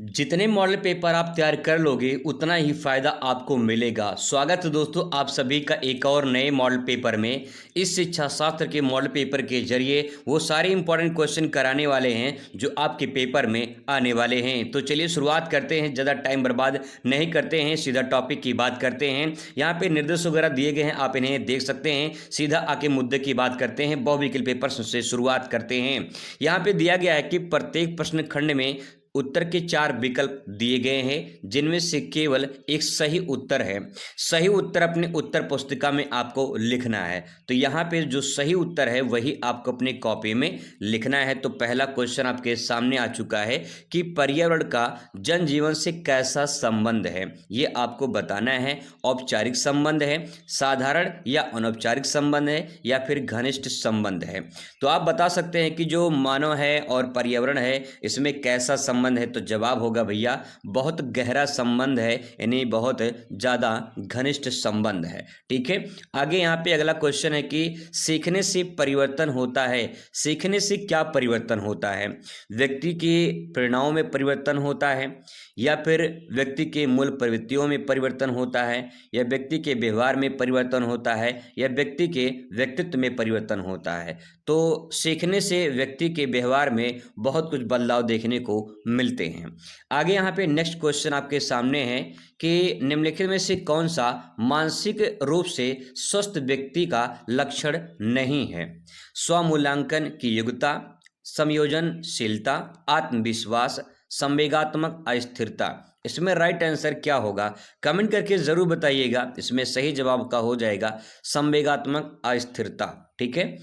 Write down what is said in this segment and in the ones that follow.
जितने model paper आप तैयार कर लोगे उतना ही फायदा आपको मिलेगा। स्वागत है दोस्तों आप सभी का एक और नए मॉडल पेपर में। इस शिक्षा शास्त्र के मॉडल पेपर के जरिए वो सारे इंपॉर्टेंट क्वेश्चन कराने वाले हैं जो आपके पेपर में आने वाले हैं। तो चलिए शुरुआत करते हैं, ज़्यादा टाइम बर्बाद नहीं करते हैं, सीधा टॉपिक की बात करते हैं। यहाँ पे निर्देश वगैरह दिए गए हैं, आप इन्हें देख सकते हैं। सीधा आके मुद्दे की बात करते हैं, बहुविकल्पीय प्रश्न से शुरुआत करते हैं। यहाँ पे दिया गया है कि प्रत्येक प्रश्न खंड में उत्तर के 4 विकल्प दिए गए हैं जिनमें से केवल एक सही उत्तर है। सही उत्तर अपने उत्तर पुस्तिका में आपको लिखना है। तो यहाँ पे जो सही उत्तर है वही आपको अपनी कॉपी में लिखना है। तो पहला क्वेश्चन आपके सामने आ चुका है कि पर्यावरण का जनजीवन से कैसा संबंध है, ये आपको बताना है। औपचारिक संबंध है, साधारण या अनौपचारिक संबंध है, या फिर घनिष्ठ संबंध है। तो आप बता सकते हैं कि जो मानव है और पर्यावरण है इसमें कैसा संबंध है। तो जवाब होगा भैया बहुत गहरा संबंध है, यानी बहुत ज़्यादा घनिष्ठ संबंध है। ठीक है, आगे यहाँ पे अगला क्वेश्चन है कि सीखने से परिवर्तन होता है। सीखने से क्या परिवर्तन होता है? व्यक्ति के प्रेरणाओं में परिवर्तन होता है, या फिर व्यक्ति के मूल प्रवृत्तियों में परिवर्तन होता है, या व्यक्ति के व्यवहार में परिवर्तन होता है, या व्यक्ति के व्यक्तित्व में परिवर्तन होता है। तो सीखने से व्यक्ति के व्यवहार में बहुत कुछ बदलाव देखने को मिलते हैं। आगे यहाँ पे नेक्स्ट क्वेश्चन आपके सामने है कि निम्नलिखित में से कौन सा मानसिक रूप से स्वस्थ व्यक्ति का लक्षण नहीं है? स्वमूल्यांकन की योग्यता, संयोजनशीलता, आत्मविश्वास, संवेगात्मक अस्थिरता। इसमें राइट आंसर क्या होगा कमेंट करके जरूर बताइएगा। इसमें सही जवाब का हो जाएगा संवेगात्मक अस्थिरता। ठीक है,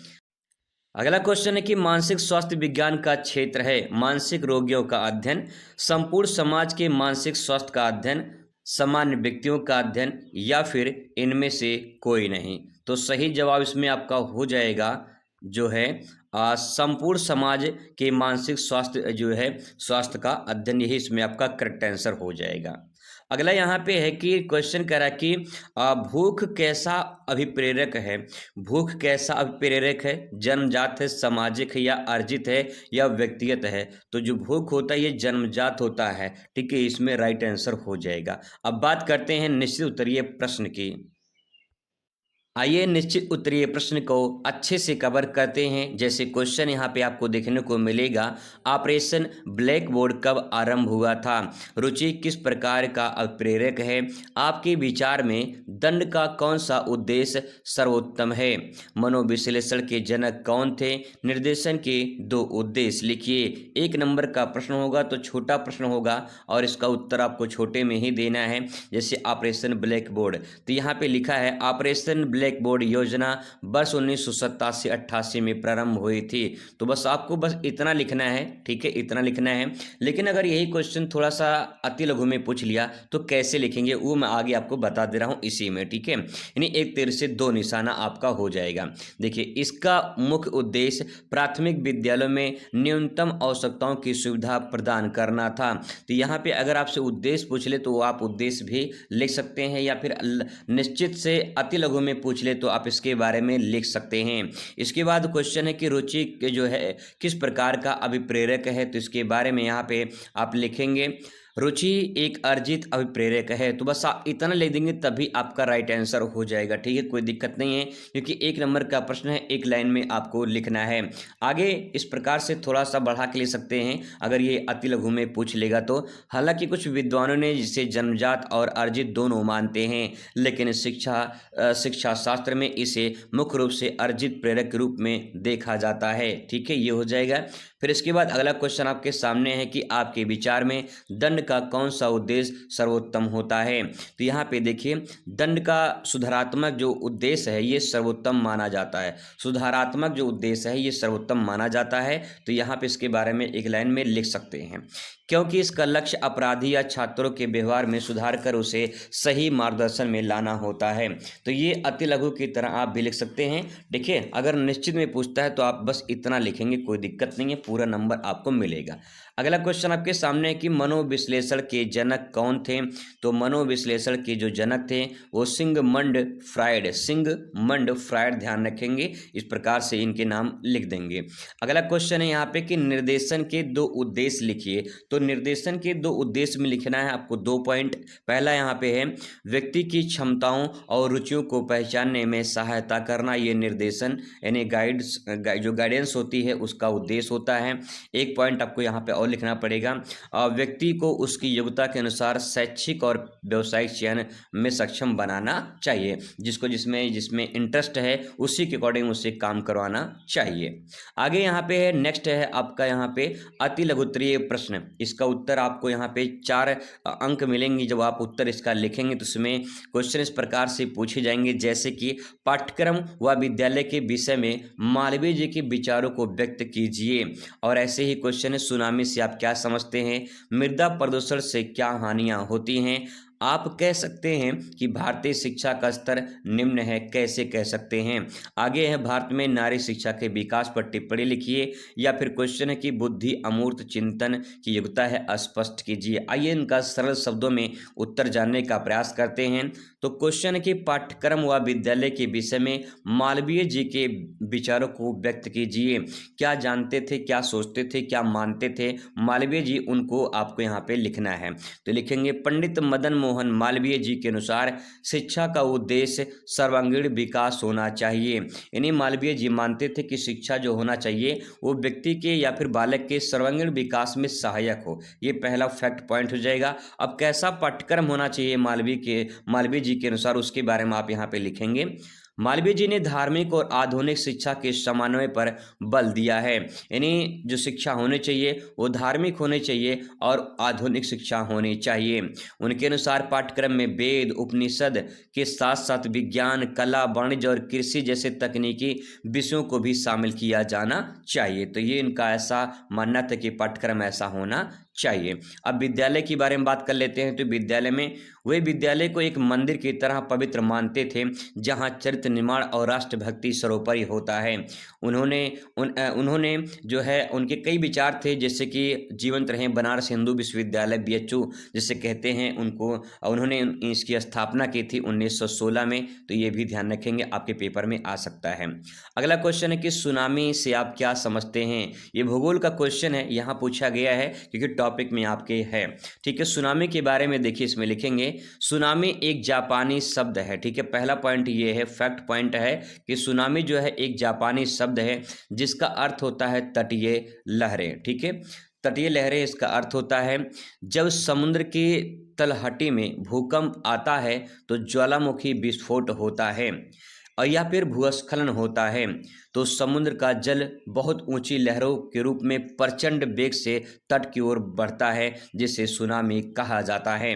अगला क्वेश्चन है कि मानसिक स्वास्थ्य विज्ञान का क्षेत्र है मानसिक रोगियों का अध्ययन, संपूर्ण समाज के मानसिक स्वास्थ्य का अध्ययन, सामान्य व्यक्तियों का अध्ययन, या फिर इनमें से कोई नहीं। तो सही जवाब इसमें आपका हो जाएगा जो है संपूर्ण समाज के मानसिक स्वास्थ्य जो है स्वास्थ्य का अध्ययन, यही इसमें आपका करेक्ट आंसर हो जाएगा। अगला यहाँ पे है कि क्वेश्चन कह रहा है कि भूख कैसा अभिप्रेरक है? भूख कैसा अभिप्रेरक है? जन्मजात है, सामाजिक है, या अर्जित है, या व्यक्तिगत है? तो जो भूख होता है ये जन्मजात होता है। ठीक है, इसमें राइट आंसर हो जाएगा। अब बात करते हैं निश्चित उत्तरीय प्रश्न की। आइए निश्चित उत्तरीय प्रश्न को अच्छे से कवर करते हैं। जैसे क्वेश्चन यहाँ पे आपको देखने को मिलेगा, ऑपरेशन ब्लैक बोर्ड कब आरंभ हुआ था? रुचि किस प्रकार का अभिप्रेरक है? आपके विचार में दंड का कौन सा उद्देश्य सर्वोत्तम है? मनोविश्लेषण के जनक कौन थे? निर्देशन के 2 उद्देश्य लिखिए। 1 नंबर का प्रश्न होगा तो छोटा प्रश्न होगा और इसका उत्तर आपको छोटे में ही देना है। जैसे ऑपरेशन ब्लैक बोर्ड, तो यहाँ पे लिखा है ऑपरेशन ब्लैक बोर्ड योजना वर्ष 1987-88 में प्रारंभ हुई थी। तो बस आपको बस इतना लिखना है। ठीक है, इतना लिखना है। लेकिन अगर यही क्वेश्चन थोड़ा सा अति लघु में पूछ लिया तो कैसे लिखेंगे वो मैं आगे आपको बता दे रहा हूँ इसी में। ठीक है, यानी 1 तीर से 2 निशाना आपका हो जाएगा। देखिए, इसका मुख्य उद्देश्य प्राथमिक विद्यालयों में न्यूनतम आवश्यकताओं की सुविधा प्रदान करना था। तो यहाँ पे अगर आपसे उद्देश्य पूछ ले तो आप उद्देश्य भी लिख सकते हैं, या फिर निश्चित से अति लघु में पूछ ले तो आप इसके बारे में लिख सकते हैं। इसके बाद क्वेश्चन है कि रुचि जो है किस प्रकार का अभिप्रेरक है? तो इसके बारे में यहाँ पे आप लिखेंगे रुचि एक अर्जित अभिप्रेरक है। तो बस आप इतना लिख देंगे तभी आपका राइट आंसर हो जाएगा। ठीक है, कोई दिक्कत नहीं है क्योंकि 1 नंबर का प्रश्न है, 1 लाइन में आपको लिखना है। आगे इस प्रकार से थोड़ा सा बढ़ा के ले सकते हैं अगर ये अति लघु में पूछ लेगा तो। हालांकि कुछ विद्वानों ने जिसे जन्मजात और अर्जित दोनों मानते हैं, लेकिन शिक्षा शास्त्र में इसे मुख्य रूप से अर्जित प्रेरक के रूप में देखा जाता है। ठीक है, ये हो जाएगा। फिर इसके बाद अगला क्वेश्चन आपके सामने है कि आपके विचार में दंड का कौन सा उद्देश्य सर्वोत्तम होता है? तो यहाँ पे देखिए, दंड का सुधारात्मक जो उद्देश्य है ये सर्वोत्तम माना जाता है। सुधारात्मक जो उद्देश्य है ये सर्वोत्तम माना जाता है। तो यहाँ पे इसके बारे में 1 लाइन में लिख सकते हैं, क्योंकि इसका लक्ष्य अपराधी या छात्रों के व्यवहार में सुधार कर उसे सही मार्गदर्शन में लाना होता है। तो ये अति लघु की तरह आप भी लिख सकते हैं। देखिए, अगर निश्चित में पूछता है तो आप बस इतना लिखेंगे, कोई दिक्कत नहीं है, पूरा नंबर आपको मिलेगा। अगला क्वेश्चन आपके सामने है कि मनोविश्लेषण के जनक कौन थे। तो मनोविश्लेषण के जो जनक थे वो सिगमंड फ्रायड ध्यान रखेंगे, इस प्रकार से इनके नाम लिख देंगे। अगला क्वेश्चन है यहाँ पे कि निर्देशन के 2 उद्देश्य लिखिए। तो निर्देशन के 2 उद्देश्य में लिखना है आपको 2 पॉइंट। पहला यहाँ पे है व्यक्ति की क्षमताओं और रुचियों को पहचानने में सहायता करना, ये निर्देशन यानी जो गाइडेंस होती है उसका उद्देश्य होता है। एक पॉइंट आपको यहाँ पे और लिखना पड़ेगा, व्यक्ति को उसकी योग्यता के अनुसार शैक्षिक और व्यावसायिक चयन में सक्षम बनाना चाहिए, जिसमें इंटरेस्ट है उसी के अकॉर्डिंग उससे काम करवाना चाहिए। आगे यहाँ पे है, नेक्स्ट है आपका यहाँ पे अति लघुत्तरीय प्रश्न। इसका उत्तर आपको यहाँ पे 4 अंक मिलेंगे जब आप उत्तर इसका लिखेंगे। तो इसमें क्वेश्चन इस प्रकार से पूछे जाएंगे जैसे कि पाठ्यक्रम व विद्यालय के विषय में मालवीय जी के विचारों को व्यक्त कीजिए। और ऐसे ही क्वेश्चन है, सुनामी से आप क्या समझते हैं, मृदा प्रदूषण से क्या हानियां होती हैं, आप कह सकते हैं कि भारतीय शिक्षा का स्तर निम्न है, कैसे कह सकते हैं। आगे है भारत में नारी शिक्षा के विकास पर टिप्पणी लिखिए। या फिर क्वेश्चन है कि बुद्धि अमूर्त चिंतन की योग्यता है, स्पष्ट कीजिए। आइए इनका सरल शब्दों में उत्तर जानने का प्रयास करते हैं। तो क्वेश्चन है कि पाठ्यक्रम व विद्यालय के विषय में मालवीय जी के विचारों को व्यक्त कीजिए। क्या जानते थे, क्या सोचते थे, क्या मानते थे मालवीय जी, उनको आपको यहाँ पे लिखना है। तो लिखेंगे पंडित मदन मोहन मालवीय जी के अनुसार शिक्षा का उद्देश्य सर्वांगीण विकास होना चाहिए। यानी मालवीय जी मानते थे कि शिक्षा जो होना चाहिए वो व्यक्ति के या फिर बालक के सर्वांगीण विकास में सहायक हो। ये पहला फैक्ट पॉइंट हो जाएगा। अब कैसा पाठ्यक्रम होना चाहिए मालवीय जी के अनुसार, उसके बारे में आप यहाँ पे लिखेंगे। मालवीय जी ने धार्मिक और आधुनिक शिक्षा के समन्वय पर बल दिया है। यानी जो शिक्षा होनी चाहिए वो धार्मिक होनी चाहिए और आधुनिक शिक्षा होनी चाहिए। उनके अनुसार पाठ्यक्रम में वेद उपनिषद के साथ साथ विज्ञान, कला, वाणिज्य और कृषि जैसे तकनीकी विषयों को भी शामिल किया जाना चाहिए। तो ये इनका ऐसा मानना था कि पाठ्यक्रम ऐसा होना चाहिए। अब विद्यालय के बारे में बात कर लेते हैं। तो विद्यालय में वे विद्यालय को एक मंदिर की तरह पवित्र मानते थे जहां चरित्र निर्माण और राष्ट्रभक्ति सर्वोपरि होता है। उन्होंने जो है उनके कई विचार थे जैसे कि जीवंत रहें बनारस हिंदू विश्वविद्यालय BHU जिसे कहते हैं उनको, उन्होंने इसकी स्थापना की थी 1916 में। तो ये भी ध्यान रखेंगे, आपके पेपर में आ सकता है। अगला क्वेश्चन है कि सुनामी से आप क्या समझते हैं। ये भूगोल का क्वेश्चन है, यहाँ पूछा गया है क्योंकि टॉपिक में आपके है। ठीक है, सुनामी के बारे में देखिए, इसमें लिखेंगे सुनामी एक जापानी शब्द है। ठीक है, पहला पॉइंट ये है, फैक्ट पॉइंट है कि सुनामी जो है एक जापानी शब्द है जिसका अर्थ होता है तटीय लहरें। ठीक है, तटीय लहरें इसका अर्थ होता है। जब समुद्र की तलहटी में भूकंप आता है तो ज्वालामुखी विस्फोट होता है और या फिर भूस्खलन होता है तो समुद्र का जल बहुत ऊंची लहरों के रूप में प्रचंड वेग से तट की ओर बढ़ता है जिसे सुनामी कहा जाता है।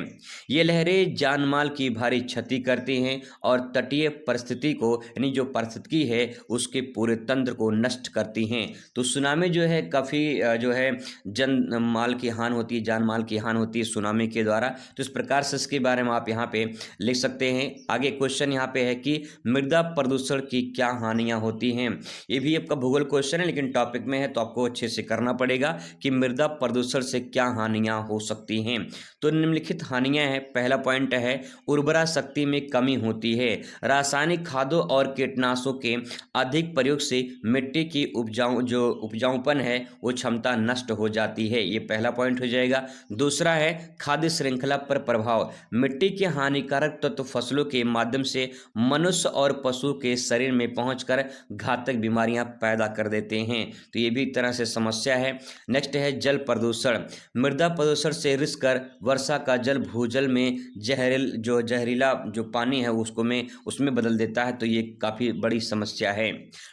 ये लहरें जानमाल की भारी क्षति करती हैं और तटीय परिस्थिति को यानी जो पारिस्थितिकी है उसके पूरे तंत्र को नष्ट करती हैं। तो सुनामी जो है काफ़ी जो है जन माल की हानि होती है, जान माल की हानि होती है सुनामी के द्वारा। तो इस प्रकार से इसके बारे में आप यहाँ पे लिख सकते हैं। आगे क्वेश्चन यहाँ पे है कि मृदा प्रदूषण की क्या हानियाँ होती हैं। ये भी आपका भूगोल क्वेश्चन है लेकिन टॉपिक में है तो आपको अच्छे से करना पड़ेगा कि मृदा प्रदूषण से क्या हानियां हो सकती हैं। तो निम्नलिखित हानियां हैं। पहला पॉइंट है उर्वरा शक्ति में कमी होती है। रासायनिक खादों और कीटनाशकों के अधिक प्रयोग से मिट्टी की उपजाऊपन है वो क्षमता नष्ट हो जाती है। ये पहला पॉइंट हो जाएगा। दूसरा है खाद्य श्रृंखला पर प्रभाव। मिट्टी के हानिकारक तत्व फसलों के माध्यम से मनुष्य और पशु के शरीर में पहुंचकर घातक बीमारियां पैदा कर देते हैं। तो ये भी एक तरह से समस्या है। नेक्स्ट है जल प्रदूषण। मृदा प्रदूषण से रिस कर वर्षा का जल भूजल में जहरीला जो पानी है उसमें बदल देता है। तो ये काफ़ी बड़ी समस्या है।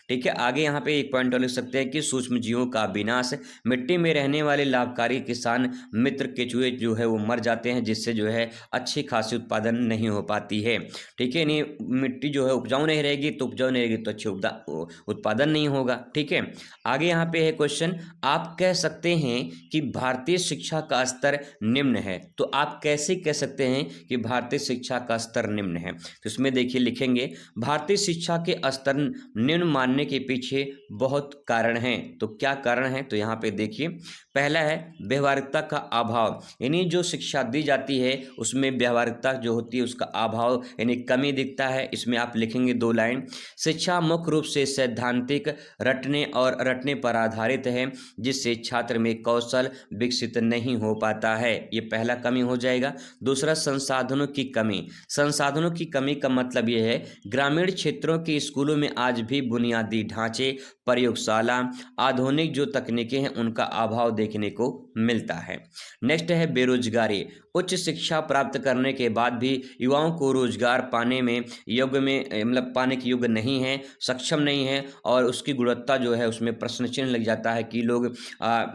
ठीक है, आगे यहाँ पे एक पॉइंट और लिख सकते हैं कि सूक्ष्म जीवों का विनाश। मिट्टी में रहने वाले लाभकारी किसान मित्र केंचुए जो है वो मर जाते हैं जिससे जो है अच्छी खासी उत्पादन नहीं हो पाती है। ठीक है, नहीं मिट्टी जो है उपजाऊ नहीं रहेगी तो अच्छी उत्पादन नहीं होगा। ठीक है, आगे यहाँ पे है क्वेश्चन, आप कह सकते हैं कि भारतीय शिक्षा का स्तर निम्न है। तो आप कैसे कह सकते हैं कि भारतीय शिक्षा का स्तर निम्न है। तो इसमें देखिए लिखेंगे भारतीय शिक्षा के स्तर निम्न मानने के पीछे बहुत कारण हैं। तो क्या कारण है, तो यहाँ पे देखिए पहला है व्यवहारिकता का अभाव, यानी जो शिक्षा दी जाती है उसमें व्यवहारिकता जो होती है उसका अभाव यानी कमी दिखता है। इसमें आप लिखेंगे 2 लाइन। शिक्षा मुख्य रूप से सैद्धांतिक रटने पर आधारित है, जिससे छात्र में कौशल विकसित नहीं हो पाता है, ये पहला कमी हो जाएगा। दूसरा, संसाधनों की कमी। संसाधनों की कमी का मतलब ये है ग्रामीण क्षेत्रों के स्कूलों में आज भी बुनियादी ढांचे, प्रयोगशाला, आधुनिक जो तकनीकें हैं उनका अभाव देखने को मिलता है। नेक्स्ट है बेरोजगारी। उच्च शिक्षा प्राप्त करने के बाद भी युवाओं को रोजगार पाने में योग्य में मतलब पाने के योग्य नहीं है, सक्षम नहीं है, और उसकी गुणवत्ता जो है उसमें प्रश्न चिन्ह लग जाता है कि लोग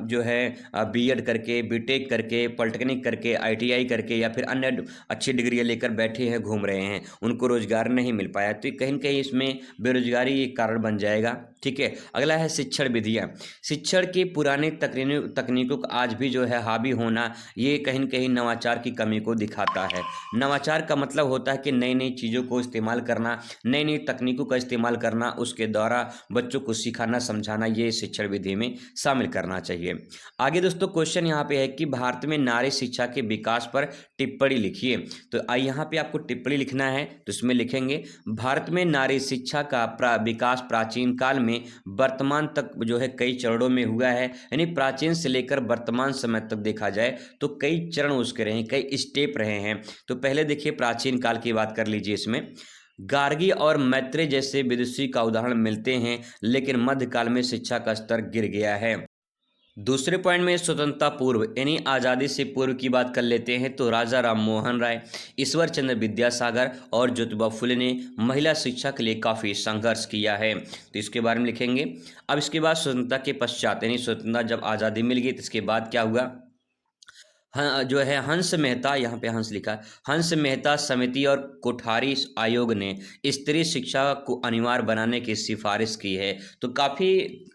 जो है बीएड करके, बीटेक करके, पॉलिटेक्निक करके, आईटीआई करके या फिर अन्य अच्छी डिग्रियां लेकर बैठे हैं, घूम रहे हैं, उनको रोजगार नहीं मिल पाया, तो कहीं न कहीं इसमें बेरोजगारी एक कारण बन जाएगा। ठीक है। अगला है शिक्षण विधियाँ। शिक्षण के पुराने तकनीकों का आज भी जो है हावी होना, ये कहीं न कहीं नवाचार की कमी को दिखाता है। नवाचार का मतलब होता है कि नई नई चीज़ों को इस्तेमाल करना, नई नई तकनीकों का इस्तेमाल करना, उसके द्वारा बच्चों को सिखाना समझाना, ये शिक्षण विधि में शामिल करना चाहिए। आगे दोस्तों क्वेश्चन यहाँ पे है कि भारत में नारी शिक्षा के विकास पर टिप्पणी लिखिए। तो यहाँ पे आपको टिप्पणी लिखना है, तो इसमें लिखेंगे भारत में नारी शिक्षा का विकास प्राचीन काल में वर्तमान तक जो है कई चरणों में हुआ है, यानी प्राचीन से लेकर वर्तमान समय तक देखा जाए तो कई चरण उसके रहे हैं, कई स्टेप रहे हैं। तो पहले देखिए प्राचीन काल की बात कर लीजिए। इसमें गार्गी और मैत्रेय जैसे विदुषी का उदाहरण मिलते हैं, लेकिन मध्यकाल में शिक्षा का स्तर गिर गया है। दूसरे पॉइंट में स्वतंत्रता पूर्व यानी आज़ादी से पूर्व की बात कर लेते हैं, तो राजा राम मोहन राय, ईश्वर चंद्र विद्यासागर और ज्योतिबा फुले ने महिला शिक्षा के लिए काफ़ी संघर्ष किया है, तो इसके बारे में लिखेंगे। अब इसके बाद स्वतंत्रता के पश्चात यानी स्वतंत्रता जब आज़ादी मिल गई तो इसके बाद क्या हुआ, हाँ जो है हंस मेहता, यहाँ पे हंस लिखा है, हंस मेहता समिति और कोठारी आयोग ने स्त्री शिक्षा को अनिवार्य बनाने की सिफारिश की है। तो काफ़ी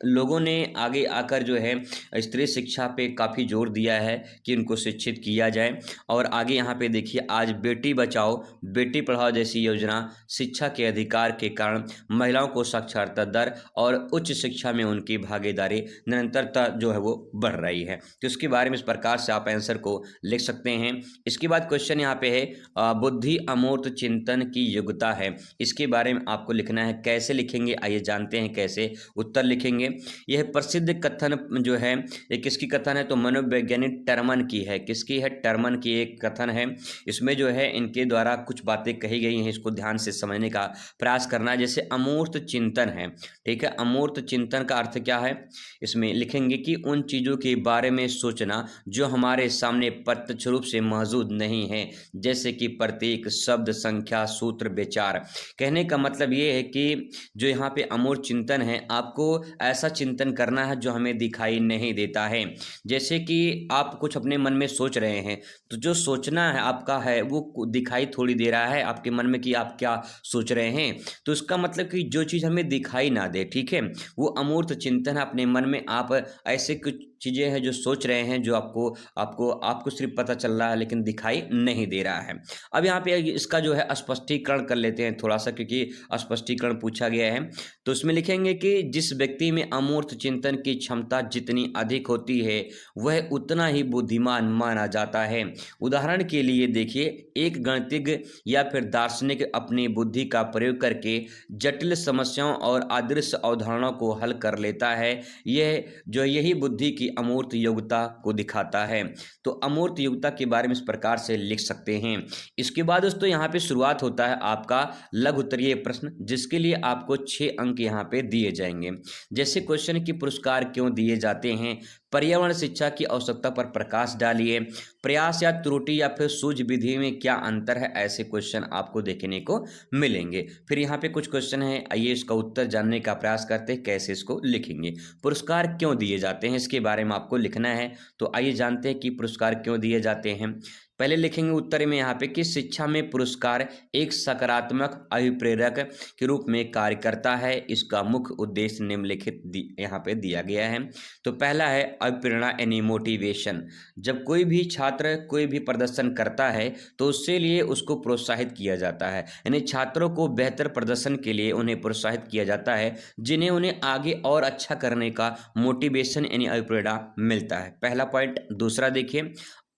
लोगों ने आगे आकर जो है स्त्री शिक्षा पे काफ़ी जोर दिया है कि उनको शिक्षित किया जाए। और आगे यहाँ पे देखिए आज बेटी बचाओ बेटी पढ़ाओ जैसी योजना शिक्षा के अधिकार के कारण महिलाओं को साक्षरता दर और उच्च शिक्षा में उनकी भागीदारी निरंतरता जो है वो बढ़ रही है। तो इसके बारे में इस प्रकार से आप आंसर को लिख सकते हैं। इसके बाद क्वेश्चन यहाँ पे है बुद्धि अमूर्त चिंतन की योग्यता है, इसके बारे में आपको लिखना है। कैसे लिखेंगे आइए जानते हैं कैसे उत्तर लिखेंगे। यह प्रसिद्ध कथन जो है ये किसकी कथन है, तो मनोवैज्ञानिक टर्मन की है। किसकी है, टर्मन की एक कथन है। इसमें जो है इनके द्वारा कुछ बातें कही गई हैं, इसको ध्यान से समझने का प्रयास करना है। जैसे अमूर्त चिंतन है, ठीक है, अमूर्त चिंतन का अर्थ क्या है, इसमें लिखेंगे कि उन चीज़ों के बारे में सोचना जो हमारे सामने प्रत्यक्ष रूप से मौजूद नहीं है, जैसे कि प्रतीक, शब्द, संख्या, सूत्र, विचार। कहने का मतलब ये है कि जो यहाँ पे अमूर्त चिंतन है, आपको ऐसा चिंतन करना है जो हमें दिखाई नहीं देता है। जैसे कि आप कुछ अपने मन में सोच रहे हैं, तो जो सोचना है आपका है वो दिखाई थोड़ी दे रहा है आपके मन में कि आप क्या सोच रहे हैं। तो इसका मतलब कि जो चीज़ हमें दिखाई ना दे, ठीक है, वो अमूर्त चिंतन है। अपने मन में आप ऐसे कुछ चीज़ें हैं जो सोच रहे हैं जो आपको आपको आपको सिर्फ पता चल रहा है लेकिन दिखाई नहीं दे रहा है। अब यहाँ पे इसका जो है स्पष्टीकरण कर लेते हैं थोड़ा सा, क्योंकि स्पष्टीकरण पूछा गया है। तो उसमें लिखेंगे कि जिस व्यक्ति में अमूर्त चिंतन की क्षमता जितनी अधिक होती है वह उतना ही बुद्धिमान माना जाता है। उदाहरण के लिए देखिए, एक गणितज्ञ या फिर दार्शनिक अपनी बुद्धि का प्रयोग करके जटिल समस्याओं और अदृश्य अवधारणाओं को हल कर लेता है। यही बुद्धि की अमूर्त योग्यता को दिखाता है। तो अमूर्त योग्यता के बारे में इस प्रकार से लिख सकते हैं। इसके बाद दोस्तों यहाँ पे शुरुआत होता है आपका लघु उत्तरीय प्रश्न, जिसके लिए आपको 6 अंक यहाँ पे दिए जाएंगे। जैसे क्वेश्चन की पुरस्कार क्यों दिए जाते हैं, पर्यावरण शिक्षा की आवश्यकता पर प्रकाश डालिए, प्रयास या त्रुटि या फिर सूझ विधि में क्या अंतर है, ऐसे क्वेश्चन आपको देखने को मिलेंगे। फिर यहाँ पे कुछ क्वेश्चन है, आइए इसका उत्तर जानने का प्रयास करते हैं कैसे इसको लिखेंगे। पुरस्कार क्यों दिए जाते हैं इसके बारे में आपको लिखना है। तो आइए जानते हैं कि पुरस्कार क्यों दिए जाते हैं। पहले लिखेंगे उत्तर में यहाँ पे कि शिक्षा में पुरस्कार एक सकारात्मक अभिप्रेरक के रूप में कार्य करता है। इसका मुख्य उद्देश्य निम्नलिखित यहाँ पे दिया गया है। तो पहला है अभिप्रेरणा यानी मोटिवेशन। जब कोई भी छात्र कोई भी प्रदर्शन करता है तो उससे लिए उसको प्रोत्साहित किया जाता है, यानी छात्रों को बेहतर प्रदर्शन के लिए उन्हें प्रोत्साहित किया जाता है, जिन्हें उन्हें आगे और अच्छा करने का मोटिवेशन यानी अभिप्रेरणा मिलता है। पहला पॉइंट। दूसरा देखिए,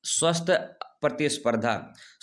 स्वस्थ प्रतिस्पर्धा।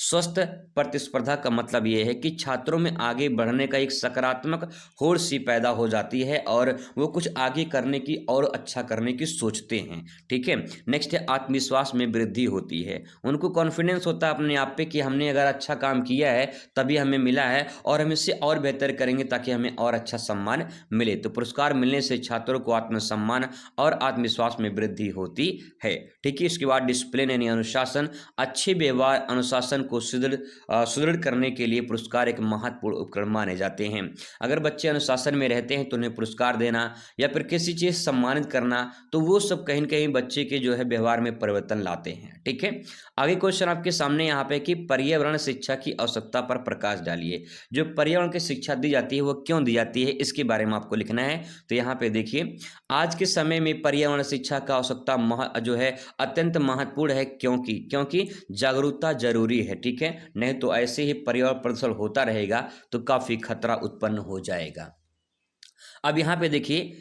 स्वस्थ प्रतिस्पर्धा का मतलब ये है कि छात्रों में आगे बढ़ने का एक सकारात्मक होड़ सी पैदा हो जाती है और वो कुछ आगे करने की और अच्छा करने की सोचते हैं। ठीक है। नेक्स्ट है आत्मविश्वास में वृद्धि होती है। उनको कॉन्फिडेंस होता है अपने आप पे कि हमने अगर अच्छा काम किया है तभी हमें मिला है और हम इससे और बेहतर करेंगे ताकि हमें और अच्छा सम्मान मिले। तो पुरस्कार मिलने से छात्रों को आत्मसम्मान और आत्मविश्वास में वृद्धि होती है। ठीक है। इसके बाद डिसिप्लिन यानी अनुशासन। अच्छे व्यवहार अनुशासन को सुदृढ़ करने के लिए पुरस्कार एक महत्वपूर्ण उपकरण माने जाते हैं। अगर बच्चे अनुशासन में रहते हैं तो उन्हें पुरस्कार देना या फिर किसी चीज सम्मानित करना, तो वो सब कहीं न कहीं बच्चे के जो है व्यवहार में परिवर्तन लाते हैं। ठीक है। आगे क्वेश्चन आपके सामने यहाँ पे कि पर्यावरण शिक्षा की आवश्यकता पर प्रकाश डालिए। जो पर्यावरण की शिक्षा दी जाती है वो क्यों दी जाती है, इसके बारे में आपको लिखना है। तो यहाँ पे देखिए, आज के समय में पर्यावरण शिक्षा का आवश्यकता जो है अत्यंत महत्वपूर्ण है। क्योंकि जागरूकता जरूरी है। ठीक है। नहीं तो ऐसे ही पर्यावरण प्रदूषण होता रहेगा तो काफी खतरा उत्पन्न हो जाएगा। अब यहाँ पे देखिए,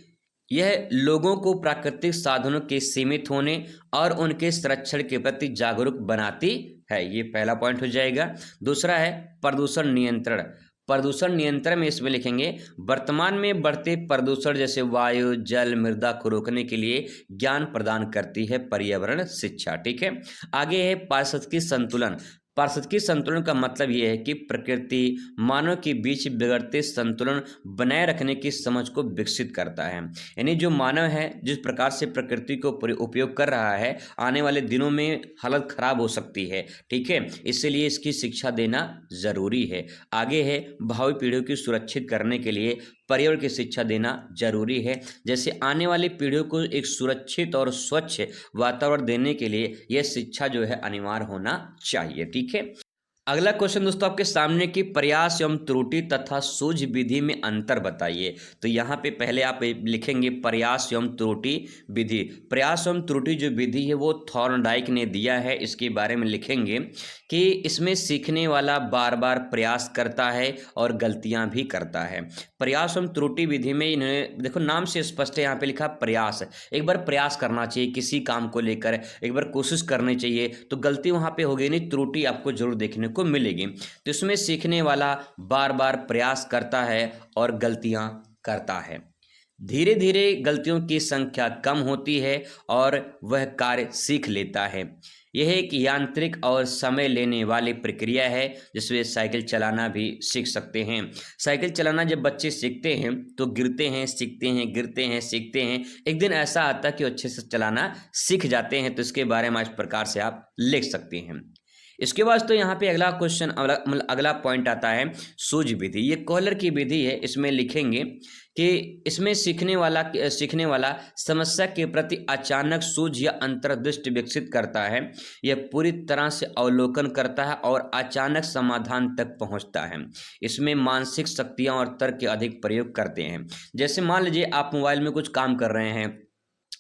यह लोगों को प्राकृतिक साधनों के सीमित होने और उनके संरक्षण के प्रति जागरूक बनाती है। ये पहला पॉइंट हो जाएगा। दूसरा है प्रदूषण नियंत्रण। प्रदूषण नियंत्रण में इसमें लिखेंगे, वर्तमान में बढ़ते प्रदूषण जैसे वायु, जल, मृदा को रोकने के लिए ज्ञान प्रदान करती है पर्यावरण शिक्षा। ठीक है। आगे है पारिस्थितिकी संतुलन। पारिस्थितिकी संतुलन का मतलब यह है कि प्रकृति मानव के बीच बिगड़ते संतुलन बनाए रखने की समझ को विकसित करता है। यानी जो मानव है जिस प्रकार से प्रकृति को उपयोग कर रहा है, आने वाले दिनों में हालत खराब हो सकती है। ठीक है। इसीलिए इसकी शिक्षा देना जरूरी है। आगे है भावी पीढ़ियों की सुरक्षित करने के लिए पर्यावरण की शिक्षा देना जरूरी है। जैसे आने वाली पीढ़ियों को एक सुरक्षित और स्वच्छ वातावरण देने के लिए यह शिक्षा जो है अनिवार्य होना चाहिए। ठीक है। अगला क्वेश्चन दोस्तों आपके सामने कि प्रयास एवं त्रुटि तथा सूझ विधि में अंतर बताइए। तो यहाँ पे पहले आप लिखेंगे प्रयास एवं त्रुटि विधि। प्रयास एवं त्रुटि जो विधि है वो थॉर्नडाइक ने दिया है। इसके बारे में लिखेंगे कि इसमें सीखने वाला बार बार प्रयास करता है और गलतियां भी करता है। प्रयास एवं त्रुटि विधि में इन्होंने देखो नाम से स्पष्ट है, यहाँ पे लिखा प्रयास। एक बार प्रयास करना चाहिए किसी काम को लेकर, एक बार कोशिश करनी चाहिए, तो गलती वहाँ पे होगी नहीं, त्रुटि आपको जरूर देखने को मिलेगी। तो इसमें सीखने वाला बार बार प्रयास करता है और गलतियां करता है। धीरे धीरे गलतियों की संख्या कम होती है और वह कार्य सीख लेता है। यह एक यांत्रिक और समय लेने वाली प्रक्रिया है जिसमें साइकिल चलाना भी सीख सकते हैं। साइकिल चलाना जब बच्चे सीखते हैं तो गिरते हैं, सीखते हैं, गिरते हैं, सीखते हैं, एक दिन ऐसा आता है कि अच्छे से चलाना सीख जाते हैं। तो इसके बारे में इस प्रकार से आप लिख सकते हैं। इसके बाद तो यहाँ पे अगला क्वेश्चन अगला पॉइंट आता है सूझ विधि। ये कॉलर की विधि है। इसमें लिखेंगे कि इसमें सीखने वाला समस्या के प्रति अचानक सूझ या अंतर्दृष्टि विकसित करता है। यह पूरी तरह से अवलोकन करता है और अचानक समाधान तक पहुंचता है। इसमें मानसिक शक्तियां और तर्क के अधिक प्रयोग करते हैं। जैसे मान लीजिए आप मोबाइल में कुछ काम कर रहे हैं,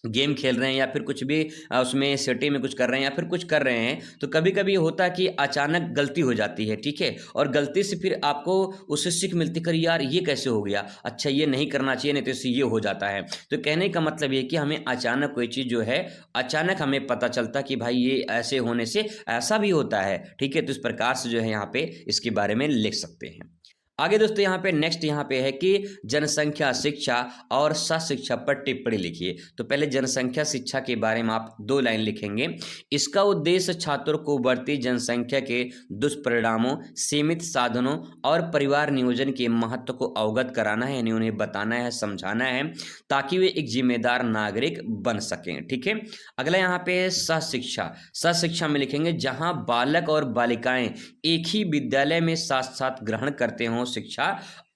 गेम खेल रहे हैं या फिर कुछ भी उसमें सिटी में कुछ कर रहे हैं या फिर कुछ कर रहे हैं, तो कभी कभी होता है कि अचानक गलती हो जाती है। ठीक है। और गलती से फिर आपको उससे सीख मिलती कर यार ये कैसे हो गया, अच्छा ये नहीं करना चाहिए, नहीं तो इससे ये हो जाता है। तो कहने का मतलब ये कि हमें अचानक कोई चीज़ जो है अचानक हमें पता चलता कि भाई ये ऐसे होने से ऐसा भी होता है। ठीक है। तो इस प्रकार से जो है यहाँ पे इसके बारे में लिख सकते हैं। आगे दोस्तों यहाँ पे नेक्स्ट यहाँ पे है कि जनसंख्या शिक्षा और शिक्षा पर टिप्पणी लिखिए। तो पहले जनसंख्या शिक्षा के बारे में आप 2 लाइन लिखेंगे। इसका उद्देश्य छात्रों को बढ़ती जनसंख्या के दुष्परिणामों, सीमित साधनों और परिवार नियोजन के महत्व को अवगत कराना है, यानी उन्हें बताना है, समझाना है, ताकि वे एक जिम्मेदार नागरिक बन सकें। ठीक है। अगला यहाँ पे है सहशिक्षा। सहशिक्षा में लिखेंगे जहाँ बालक और बालिकाएं एक ही विद्यालय में साथ साथ ग्रहण करते हों शिक्षा,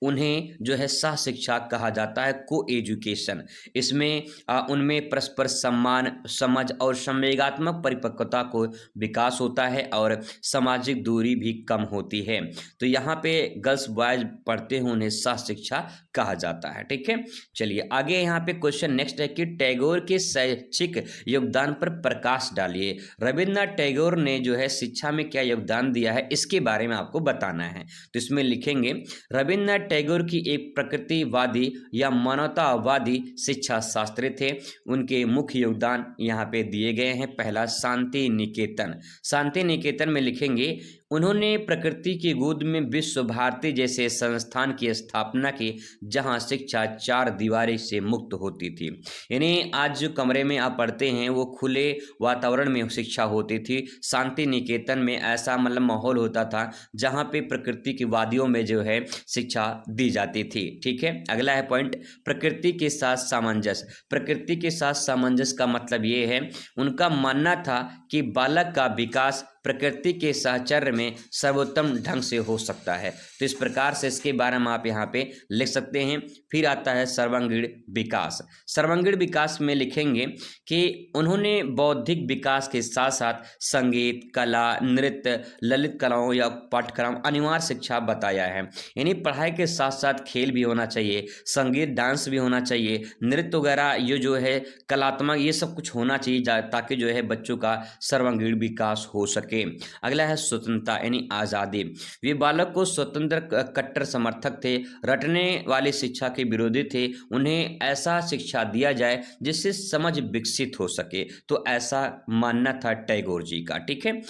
उन्हें जो है सह शिक्षा कहा जाता है, को एजुकेशन। इसमें उनमें परस्पर सम्मान, समझ और संवेगात्मक परिपक्वता को विकास होता है और सामाजिक दूरी भी कम होती है। तो यहाँ पे गर्ल्स बॉयज पढ़ते हैं उन्हें सह शिक्षा कहा जाता है। ठीक है, चलिए आगे यहाँ पे क्वेश्चन नेक्स्ट है कि टैगोर के शैक्षिक योगदान पर प्रकाश डालिए। रविन्द्रनाथ टैगोर ने जो है शिक्षा में क्या योगदान दिया है, इसके बारे में आपको बताना है। तो इसमें लिखेंगे रविन्द्रनाथ टैगोर की एक प्रकृतिवादी या मानवतावादी शिक्षा शास्त्री थे। उनके मुख्य योगदान यहाँ पे दिए गए हैं। पहला, शांति निकेतन। शांति निकेतन में लिखेंगे उन्होंने प्रकृति की गोद में विश्व भारती जैसे संस्थान की स्थापना की, जहां शिक्षा चार दीवारी से मुक्त होती थी। यानी आज जो कमरे में आप पढ़ते हैं वो खुले वातावरण में शिक्षा होती थी। शांति निकेतन में ऐसा मतलब माहौल होता था जहां पे प्रकृति की वादियों में जो है शिक्षा दी जाती थी। ठीक है, अगला है पॉइंट, प्रकृति के साथ सामंजस्य। प्रकृति के साथ सामंजस्य का मतलब ये है, उनका मानना था कि बालक का विकास प्रकृति के साहचर्य में सर्वोत्तम ढंग से हो सकता है। तो इस प्रकार से इसके बारे में आप यहाँ पे लिख सकते हैं। फिर आता है सर्वांगीण विकास। सर्वांगीण विकास में लिखेंगे कि उन्होंने बौद्धिक विकास के साथ साथ संगीत, कला, नृत्य, ललित कलाओं या पाठ्यक्रम अनिवार्य शिक्षा बताया है। यानी पढ़ाई के साथ साथ खेल भी होना चाहिए, संगीत डांस भी होना चाहिए, नृत्य वगैरह ये जो है कलात्मक, ये सब कुछ होना चाहिए ताकि जो है बच्चों का सर्वांगीण विकास हो सके। अगला है स्वतंत्रता यानी आजादी। वे बालक को स्वतंत्र कट्टर समर्थक थे, रटने वाली शिक्षा के विरोधी थे। उन्हें ऐसा शिक्षा दिया जाए जिससे समझ विकसित हो सके, तो ऐसा मानना था टैगोर जी का। ठीक है,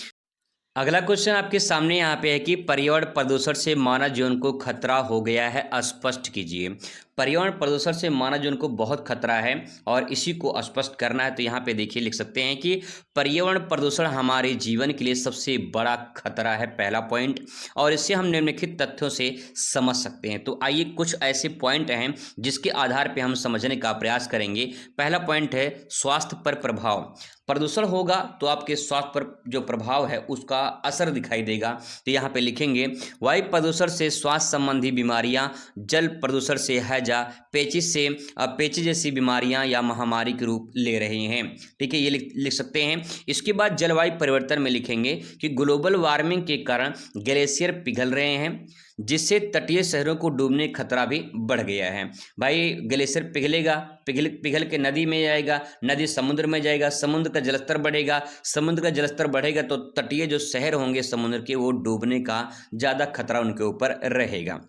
अगला क्वेश्चन आपके सामने यहाँ पे है कि पर्यावरण प्रदूषण से मानव जीवन को खतरा हो गया है, स्पष्ट कीजिए। पर्यावरण प्रदूषण से मानव जीवन को बहुत खतरा है और इसी को स्पष्ट करना है। तो यहाँ पे देखिए लिख सकते हैं कि पर्यावरण प्रदूषण हमारे जीवन के लिए सबसे बड़ा खतरा है, पहला पॉइंट, और इससे हम निम्नलिखित तथ्यों से समझ सकते हैं। तो आइए कुछ ऐसे पॉइंट हैं जिसके आधार पर हम समझने का प्रयास करेंगे। पहला पॉइंट है स्वास्थ्य पर प्रभाव। प्रदूषण होगा तो आपके स्वास्थ्य पर जो प्रभाव है उसका असर दिखाई देगा। तो यहाँ पे लिखेंगे वायु प्रदूषण से स्वास्थ्य संबंधी बीमारियां, जल प्रदूषण से हैजा, पेचिश जैसी बीमारियां या महामारी के रूप ले रहे हैं। ठीक है, ये लिख सकते हैं। इसके बाद जलवायु परिवर्तन में लिखेंगे कि ग्लोबल वार्मिंग के कारण ग्लेशियर पिघल रहे हैं, जिससे तटीय शहरों को डूबने का खतरा भी बढ़ गया है। भाई ग्लेशियर पिघलेगा, पिघल के नदी में जाएगा, नदी समुद्र में जाएगा, समुद्र का जलस्तर बढ़ेगा, समुद्र का जलस्तर बढ़ेगा तो तटीय जो शहर होंगे समुद्र के वो डूबने का ज़्यादा खतरा उनके ऊपर रहेगा।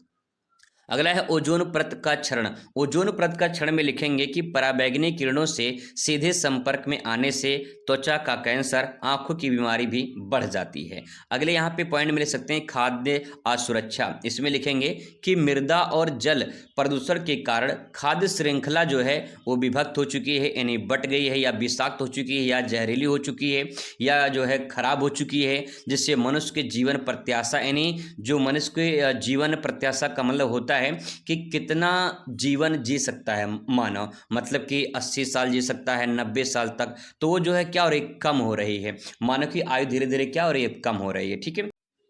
अगला है ओजोन परत का क्षरण। ओजोन परत का क्षरण में लिखेंगे कि पराबैंगनी किरणों से सीधे संपर्क में आने से त्वचा का कैंसर, आंखों की बीमारी भी बढ़ जाती है। अगले यहाँ पे पॉइंट में लिख सकते हैं खाद्य असुरक्षा। इसमें लिखेंगे कि मृदा और जल प्रदूषण के कारण खाद्य श्रृंखला जो है वो विभक्त हो चुकी है, यानी बट गई है, या विषाक्त हो चुकी है, या जहरीली हो चुकी है, या जो है खराब हो चुकी है, जिससे मनुष्य के जीवन प्रत्याशा, यानी जो मनुष्य के जीवन प्रत्याशा का मतलब होता है कि कितना जीवन जी सकता है मानव, मतलब कि 80 साल जी सकता है, 90 साल तक, तो वो जो है क्या हो रही है, कम हो रही है। मानव की आयु धीरे धीरे क्या हो रही है, कम हो रही है। ठीक है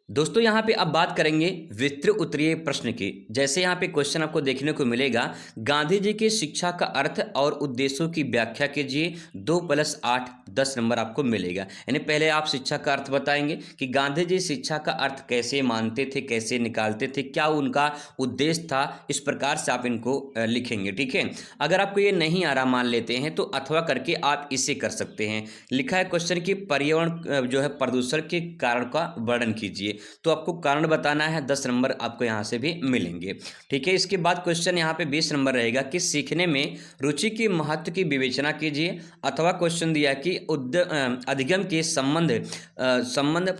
दोस्तों, यहाँ पे अब बात करेंगे विस्तृत उत्तरीय प्रश्न की। जैसे यहाँ पे क्वेश्चन आपको देखने को मिलेगा, गांधी जी की शिक्षा का अर्थ और उद्देश्यों की व्याख्या कीजिए। 2+8 10 नंबर आपको मिलेगा। यानी पहले आप शिक्षा का अर्थ बताएंगे कि गांधी जी शिक्षा का अर्थ कैसे मानते थे, कैसे निकालते थे, क्या उनका उद्देश्य था, इस प्रकार से आप इनको लिखेंगे। ठीक है, अगर आपको ये नहीं आ रहा मान लेते हैं तो अथवा करके आप इसे कर सकते हैं। लिखा है क्वेश्चन की पर्यावरण जो है प्रदूषण के कारण का वर्णन कीजिए, तो आपको कारण बताना है। 10 नंबर आपको यहाँ से भी मिलेंगे। ठीक है, इसके बाद क्वेश्चन यहाँ पे 20 नंबर रहेगा कि सीखने में रुचि के महत्व की विवेचना कीजिए, अथवा क्वेश्चन दिया कि अधिगम के संबंध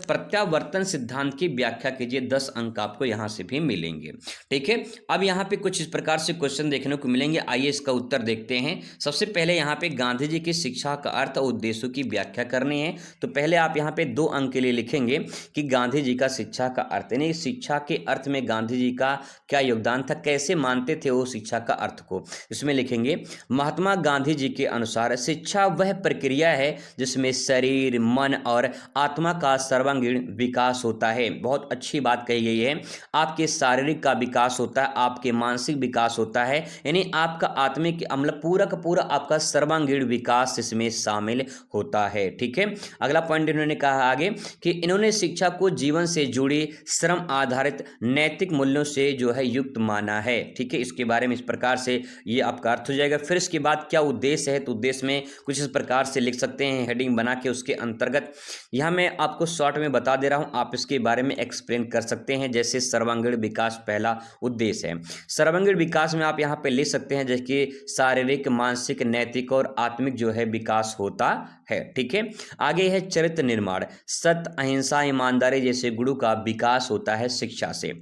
प्रत्यावर्तन सिद्धांत की व्याख्या कीजिए। 10 अंक आपको यहाँ से भी मिलेंगे। ठीक है, अब यहाँ पे कुछ इस प्रकार से क्वेश्चन देखने को मिलेंगे। आइए इसका उत्तर देखते हैं। सबसे पहले यहाँ पे गांधी जी की शिक्षा का अर्थ और उद्देश्यों की व्याख्या करनी है। तो पहले आप यहाँ पे 2 अंक के लिए लिखेंगे कि गांधी जी का शिक्षा का अर्थ, यानी शिक्षा के अर्थ में गांधी जी का क्या योगदान था, कैसे मानते थे वो शिक्षा का अर्थ को। इसमें लिखेंगे महात्मा गांधी जी के अनुसार शिक्षा वह प्रक्रिया है जिसमें शरीर, मन और आत्मा का सर्वांगीण विकास होता है। बहुत अच्छी बात कही गई है। आपके शारीरिक का विकास होता है, आपके मानसिक विकास होता है, यानी आपका आत्मिक मतलब पूरा का पूरा आपका सर्वांगीण विकास इसमें शामिल होता है। ठीक है, अगला पॉइंट इन्होंने कहा आगे कि इन्होंने शिक्षा को जीवन से जुड़ी श्रम आधारित नैतिक मूल्यों से जो है युक्त माना है। ठीक है, इसके बारे में इस प्रकार से ये आपका अर्थ हो जाएगा। फिर इसके बाद क्या उद्देश्य है, तो उद्देश्य में कुछ इस प्रकार से लिख सकते हैं हेडिंग बना के। उसके अंतर्गत यहाँ मैं आपको शॉर्ट में बता दे रहा हूँ, आप इसके बारे में एक्सप्लेन कर सकते हैं। जैसे सर्वांगीण विकास पहला उद्देश्य है। सर्वांगीण विकास में आप यहाँ पे लिख सकते हैं जैसे कि शारीरिक, मानसिक, नैतिक और आत्मिक जो है विकास होता है। ठीक है, आगे है चरित्र निर्माण, सत्य, अहिंसा, ईमानदारी जैसे गुणों का विकास होता है शिक्षा से।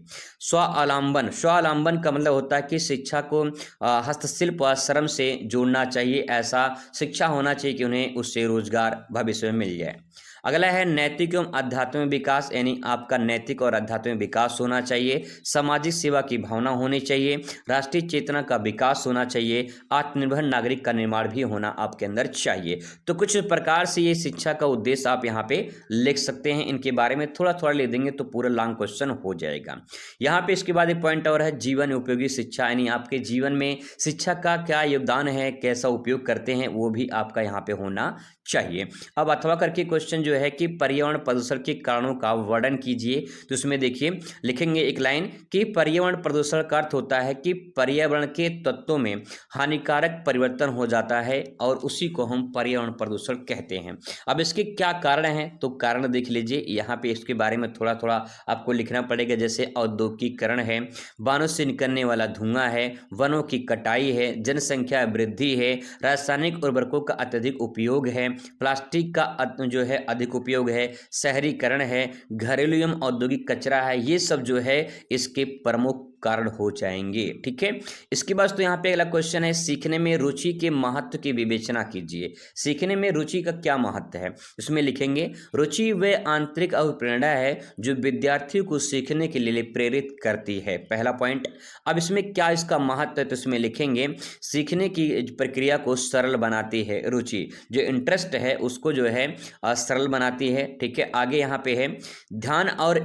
स्वावलंबन, स्वावलंबन का मतलब होता है कि शिक्षा को हस्तशिल्प व श्रम से जोड़ना चाहिए, ऐसा शिक्षा होना चाहिए कि उन्हें उससे रोजगार भविष्य में मिल जाए। अगला है नैतिक एवं आध्यात्मिक विकास, यानी आपका नैतिक और आध्यात्मिक विकास होना चाहिए। सामाजिक सेवा की भावना होनी चाहिए, राष्ट्रीय चेतना का विकास होना चाहिए, आत्मनिर्भर नागरिक का निर्माण भी होना आपके अंदर चाहिए। तो कुछ प्रकार से ये शिक्षा का उद्देश्य आप यहाँ पे लिख सकते हैं। इनके बारे में थोड़ा थोड़ा ले देंगे तो पूरा लॉन्ग क्वेश्चन हो जाएगा। यहाँ पे इसके बाद एक पॉइंट और है जीवन उपयोगी शिक्षा, यानी आपके जीवन में शिक्षा का क्या योगदान है, कैसा उपयोग करते हैं, वो भी आपका यहाँ पे होना चाहिए। अब अथवा करके क्वेश्चन जो है कि पर्यावरण प्रदूषण के कारणों का वर्णन कीजिए। तो इसमें देखिए लिखेंगे एक लाइन कि पर्यावरण प्रदूषण का अर्थ होता है कि पर्यावरण के तत्वों में हानिकारक परिवर्तन हो जाता है और उसी को हम पर्यावरण प्रदूषण कहते हैं। अब इसके क्या कारण हैं, तो कारण देख लीजिए, यहाँ पे इसके बारे में थोड़ा थोड़ा आपको लिखना पड़ेगा। जैसे औद्योगिकीकरण है, वाहनों से निकलने वाला धुआं है, वनों की कटाई है, जनसंख्या वृद्धि है, रासायनिक उर्वरकों का अत्यधिक उपयोग है, प्लास्टिक का जो है अधिक उपयोग है, शहरीकरण है, घरेलू एवं औद्योगिक कचरा है, ये सब जो है इसके प्रमुख कारण हो जाएंगे। ठीक है, इसके बाद तो यहाँ पे अगला क्वेश्चन है सीखने में रुचि के महत्व की विवेचना कीजिए। सीखने में रुचि का क्या महत्व है, इसमें लिखेंगे रुचि वह आंतरिक अभिप्रेरणा है जो विद्यार्थियों को सीखने के लिए प्रेरित करती है, पहला पॉइंट। अब इसमें क्या इसका महत्व है, तो इसमें लिखेंगे सीखने की प्रक्रिया को सरल बनाती है रुचि, जो इंटरेस्ट है उसको जो है सरल बनाती है। ठीक है, आगे यहाँ पे है ध्यान और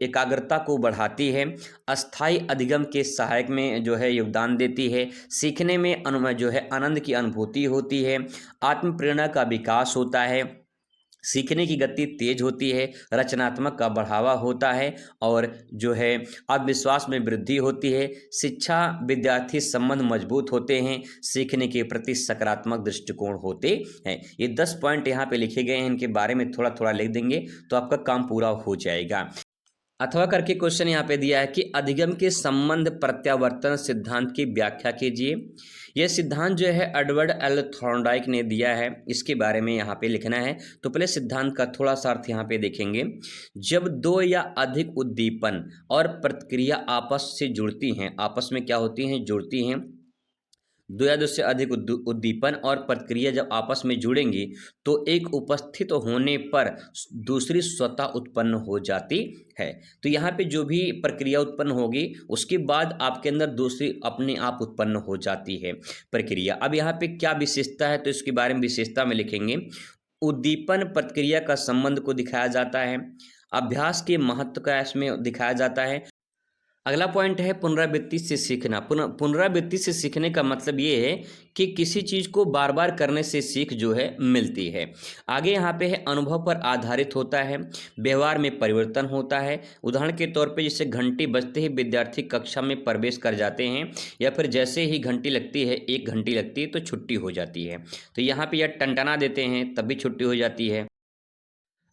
एकाग्रता को बढ़ाती है, अस्थायी अधिगम के सहायक में जो है योगदान देती है, सीखने में जो है आनंद की अनुभूति होती है, आत्म प्रेरणा का विकास होता है, सीखने की गति तेज होती है, रचनात्मक का बढ़ावा होता है और जो है आत्मविश्वास में वृद्धि होती है, शिक्षा विद्यार्थी संबंध मजबूत होते हैं, सीखने के प्रति सकारात्मक दृष्टिकोण होते हैं। ये 10 पॉइंट यहाँ पे लिखे गए हैं, इनके बारे में थोड़ा थोड़ा लिख देंगे तो आपका काम पूरा हो जाएगा। अथवा करके क्वेश्चन यहाँ पे दिया है कि अधिगम के संबंध प्रत्यावर्तन सिद्धांत की व्याख्या कीजिए। यह सिद्धांत जो है एडवर्ड एल थॉर्नडाइक ने दिया है, इसके बारे में यहाँ पे लिखना है। तो पहले सिद्धांत का थोड़ा सा अर्थ यहाँ पे देखेंगे। जब दो या अधिक उद्दीपन और प्रतिक्रिया आपस से जुड़ती हैं, आपस में क्या होती हैं, जुड़ती हैं, दो या दो से अधिक उद्दीपन और प्रतिक्रिया जब आपस में जुड़ेंगी तो एक उपस्थित होने पर दूसरी स्वतः उत्पन्न हो जाती है। तो यहाँ पे जो भी प्रक्रिया उत्पन्न होगी उसके बाद आपके अंदर दूसरी अपने आप उत्पन्न हो जाती है प्रक्रिया। अब यहाँ पे क्या विशेषता है, तो इसके बारे में विशेषता में लिखेंगे उद्दीपन प्रतिक्रिया का संबंध को दिखाया जाता है, अभ्यास के महत्व का इसमें दिखाया जाता है। अगला पॉइंट है पुनरावृत्ति से सीखना। पुनरावृत्ति से सीखने का मतलब ये है कि किसी चीज़ को बार बार करने से सीख जो है मिलती है। आगे यहाँ पे है अनुभव पर आधारित होता है, व्यवहार में परिवर्तन होता है। उदाहरण के तौर पे जैसे घंटी बजते ही विद्यार्थी कक्षा में प्रवेश कर जाते हैं, या फिर जैसे ही घंटी लगती है, 1 घंटी लगती है तो छुट्टी हो जाती है। तो यहाँ पे यह टनटना देते हैं तब भी छुट्टी हो जाती है।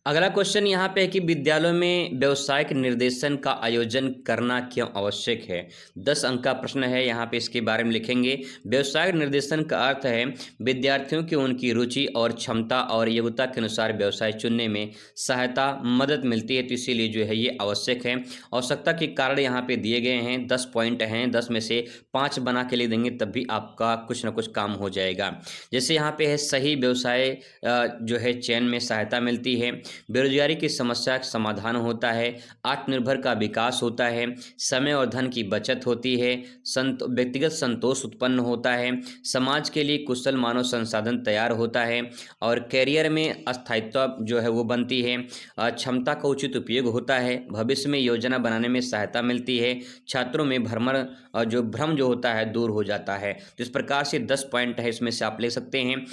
अगला क्वेश्चन यहाँ पे है कि विद्यालयों में व्यावसायिक निर्देशन का आयोजन करना क्यों आवश्यक है। 10 अंक का प्रश्न है, यहाँ पे इसके बारे में लिखेंगे। व्यावसायिक निर्देशन का अर्थ है विद्यार्थियों की उनकी रुचि और क्षमता और योग्यता के अनुसार व्यवसाय चुनने में सहायता मदद मिलती है, तो इसीलिए जो है ये आवश्यक है। आवश्यकता के कारण यहाँ पे दिए गए हैं, 10 पॉइंट हैं, 10 में से 5 बना के ले देंगे तब भी आपका कुछ ना कुछ काम हो जाएगा। जैसे यहाँ पे है सही व्यवसाय जो है चयन में सहायता मिलती है, बेरोजगारी की समस्या का समाधान होता है, आत्मनिर्भर का विकास होता है, समय और धन की बचत होती है, व्यक्तिगत संतोष उत्पन्न होता है, समाज के लिए कुशल मानव संसाधन तैयार होता है और कैरियर में स्थायित्व जो है वो बनती है, क्षमता का उचित उपयोग होता है, भविष्य में योजना बनाने में सहायता मिलती है, छात्रों में भ्रम जो होता है दूर हो जाता है। तो इस प्रकार से 10 पॉइंट है, इसमें से आप ले सकते हैं।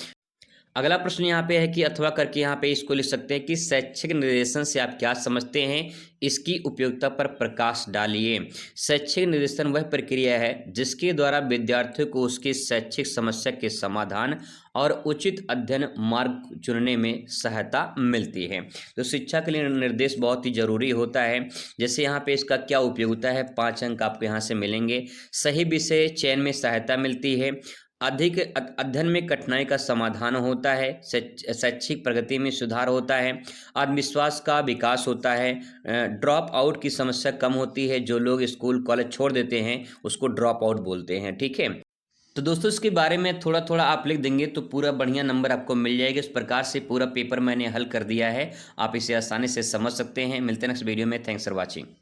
अगला प्रश्न यहाँ पे है कि अथवा करके यहाँ पे इसको लिख सकते हैं कि शैक्षिक निर्देशन से आप क्या समझते हैं, इसकी उपयोगिता पर प्रकाश डालिए। शैक्षिक निर्देशन वह प्रक्रिया है जिसके द्वारा विद्यार्थियों को उसकी शैक्षिक समस्या के समाधान और उचित अध्ययन मार्ग चुनने में सहायता मिलती है। तो शिक्षा के लिए निर्देश बहुत ही जरूरी होता है। जैसे यहाँ पे इसका क्या उपयोगिता है, 5 अंक आपको यहाँ से मिलेंगे। सही विषय चयन में सहायता मिलती है, अधिक अध्ययन में कठिनाई का समाधान होता है, शैक्षिक प्रगति में सुधार होता है, आत्मविश्वास का विकास होता है, ड्रॉप आउट की समस्या कम होती है, जो लोग स्कूल कॉलेज छोड़ देते हैं उसको ड्रॉप आउट बोलते हैं। ठीक है, तो दोस्तों इसके बारे में थोड़ा थोड़ा आप लिख देंगे तो पूरा बढ़िया नंबर आपको मिल जाएगा। इस प्रकार से पूरा पेपर मैंने हल कर दिया है, आप इसे आसानी से समझ सकते हैं। मिलते हैं नेक्स्ट वीडियो में। Thanks for watching.